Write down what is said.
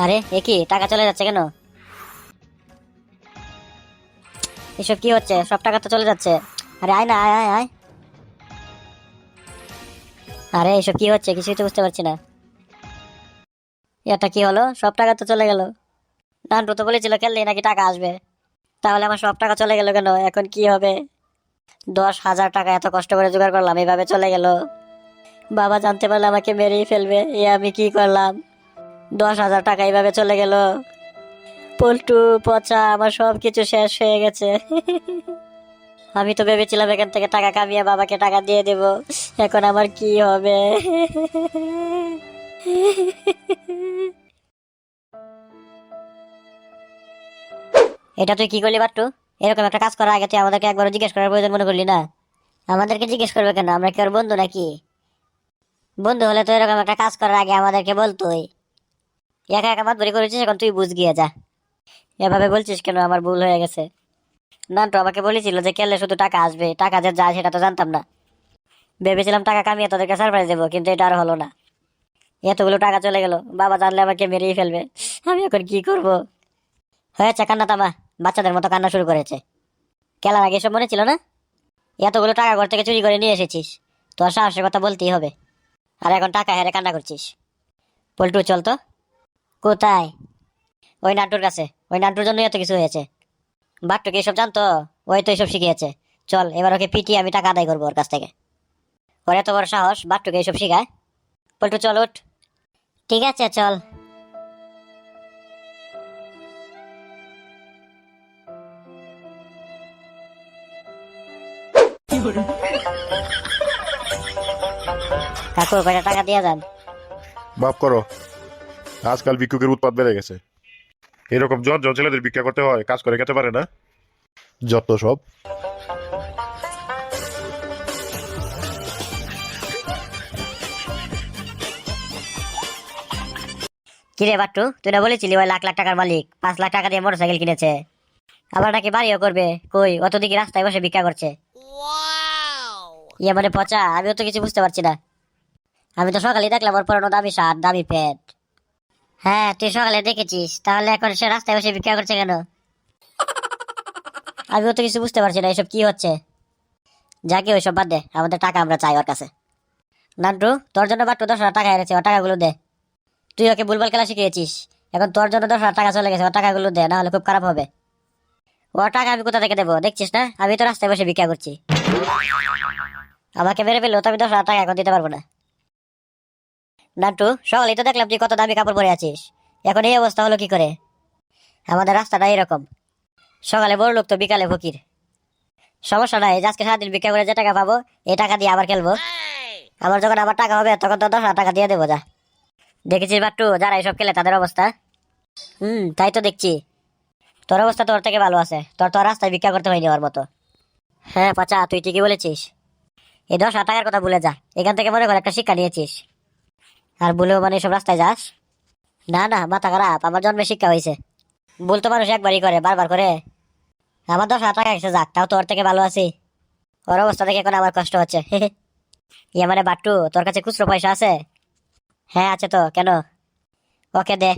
আরে এ কি, টাকা চলে যাচ্ছে কেন? এসব কি হচ্ছে? সব টাকা তো চলে যাচ্ছে। আরে আয় না, আয় আয় আয়। আরে এসব কি হচ্ছে? কিছুই তো বুঝতে পারছি না। এটা কি হলো? সব টাকা তো চলে গেল। নান্টু তো বলেছিল খেললেই নাকি টাকা আসবে। তাহলে আমার সব টাকা চলে গেল কেন? এখন কি হবে? 10,000 টাকা এত কষ্ট করে জোগাড় করলাম, এইভাবে চলে গেল। বাবা জানতে পারলে আমাকে মেরেই ফেলবে। আমি কি করলাম? 10,000 টাকা এইভাবে চলে গেল। পল্টু, পচা, আমার সব কিছু শেষ হয়ে গেছে। আমি তো ভেবেছিলাম এখান থেকে টাকা কামিয়ে বাবাকে টাকা দিয়ে দেব। এখন আমার কি হবে? এটা তুই কি করলি বাট্টু? এরকম একটা কাজ করার আগে তুই আমাদেরকে একবারও জিজ্ঞেস করার প্রয়োজন মনে করলি না? আমাদেরকে জিজ্ঞেস করবে কেন? আমরা কি ওর বন্ধু নাকি? বন্ধু হলে তো এরকম একটা কাজ করার আগে আমাদেরকে বলতোই। একা একা মাতবরি করেছিস, এখন তুই বুঝ গিয়ে যা। এভাবে বলছিস কেন? আমার ভুল হয়ে গেছে। নান্টু আমাকে বলেছিল যে খেললে শুধু টাকা আসবে, টাকা যে যায় সেটা তো জানতাম না। ভেবেছিলাম টাকা কামিয়ে তোদেরকে সারপ্রাইজ দেবো, কিন্তু এটা আর হলো না। এতগুলো টাকা চলে গেল, বাবা জানলে আমাকে মেরেই ফেলবে। আমি এখন কি করব? হয়েছে কান্না থামা। বাচ্চাদের মতো কান্না শুরু করেছে। খেলার আগে এসব মনে ছিল না? এতগুলো টাকা ঘর থেকে চুরি করে নিয়ে এসেছিস, তোর সাহসের কথা বলতেই হবে। আর এখন টাকা হেরে কান্না করছিস। পল্টু চল তো। কোথায়? ওই নান্টুর কাছে। ওই নান্টুর জন্য এত কিছু হয়েছে। বাট্টুকে এসব জানতো? ওই তো এসব শিখিয়েছে। চল এবার ওকে পিটিয়ে আমি টাকা আদায় করবো ওর কাছ থেকে। ওর এত বড় সাহস বাট্টুকে এসব শিখায়। পল্টু চল উঠ। ঠিক আছে চল। কাকু কয়টা টাকা দিয়ে যান। মাফ করো, আজকাল ভিক্ষুকের উৎপাত বেড়ে গেছে। এরকম জন জন ছেলেদের ভিক্ষা করতে হয়, কাজ করে খেতে পারে না। যত সব। কিরে বাট্টু, তুই না বলেছিলি ওই লাখ লাখ টাকার মালিক 5 লাখ টাকা দিয়ে মোটরসাইকেল কিনেছে? আবার নাকি বাড়িও করবে। কই, অত দিকে রাস্তায় বসে ভিক্ষা করছে। মানে পচা, আমিও তো কিছু বুঝতে পারছি না। আমি তো সকালে দেখলাম ওর পরনো দামি শার্ট, দামি প্যান্ট। হ্যাঁ, তুই সকালে দেখেছিস, তাহলে এখন সে রাস্তায় বসে ভিক্ষা করছে কেন? আমিও তো কিছু বুঝতে পারছি না, এসব কি হচ্ছে। যাকে ওইসব বাদ দে, আমাদের টাকা আমরা চাই ওর কাছে। নান্টু, তোর জন্য বাট্টু 10,000 টাকা হেরেছে, ওর টাকাগুলো দে। তুই ওকে ভুলভাল খেলা শিখিয়েছিস। এখন তোর জন্য 10,000 টাকা চলে গেছে, ওর টাকাগুলো দে, না হলে খুব খারাপ হবে। ওর টাকা আমি কোথা থেকে দেবো? দেখছিস না আমি তো রাস্তায় বসে ভিক্ষা করছি। আমাকে মেরে ফেললো তো আমি 10,000 টাকা এখন দিতে পারবো না। নান্টু, সকালেই তো দেখলাম তুই কত দামি কাপড় পরে আছিস, এখন এই অবস্থা হলো কি করে? আমাদের রাস্তাটা এরকম, সকালে বড় লোক তো বিকালে ফকির। সমস্যা নাই, আজকে সারাদিন ভিক্ষা করে যে টাকা পাবো এই টাকা দিয়ে আবার খেলবো। আমার যখন আবার টাকা হবে তখন তো 10,000 টাকা দিয়ে দেবো যা। দেখেছিস বাট্টু, যারা এইসব খেলে তাদের অবস্থা? তাই তো দেখছি। তোর অবস্থা তোর থেকে ভালো আছে, তোর তো আর রাস্তায় ভিক্ষা করতে হয়নি ওর মতো। হ্যাঁ পাচা, তুই ঠিকই বলেছিস। এই 10,000 টাকার কথা ভুলে যা, এখান থেকে মনে কর একটা শিক্ষা নিয়েছিস। আর ভুলেও মানে এসব রাস্তায় যাস না। না, মাথা খারাপ, আমার জন্মে শিক্ষা হয়েছে। ভুল তো মানুষ একবারই করে, বারবার করে? আমার 10,000 টাকা এসে যাক, তাও তোর থেকে ভালো আছি। ওর অবস্থা দেখে এখন আমার কষ্ট হচ্ছে। মানে বাট্টু, তোর কাছে খুচরো পয়সা আছে? হ্যাঁ আছে তো, কেন? ওকে দে।